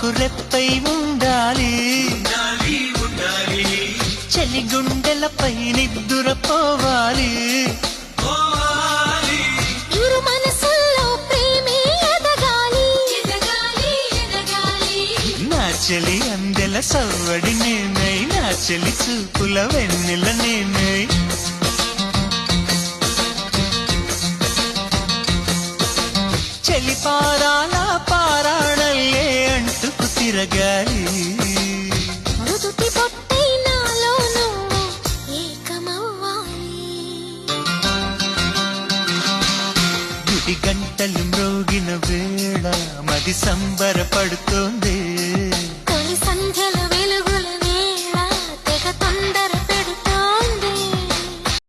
మాకు రెప్పై ఉండాలి చలి గుండెలపై నిద్దురపోవాలి ఇరు మనసుల్లో ప్రేమే ఎదగాలి నా చెలి అందెల సవ్వడి నేనై నా చెలి చూపుల వెన్నెల నేనై చెలి పారాల పారాడల్లే అంటుకు తిరగాలి మృదుటి పొట్టై నాలో నువ్వు ఏకమవ్వాలి గుడి గంటలు మ్రోగిన వేళ మది సంబరపడుతూ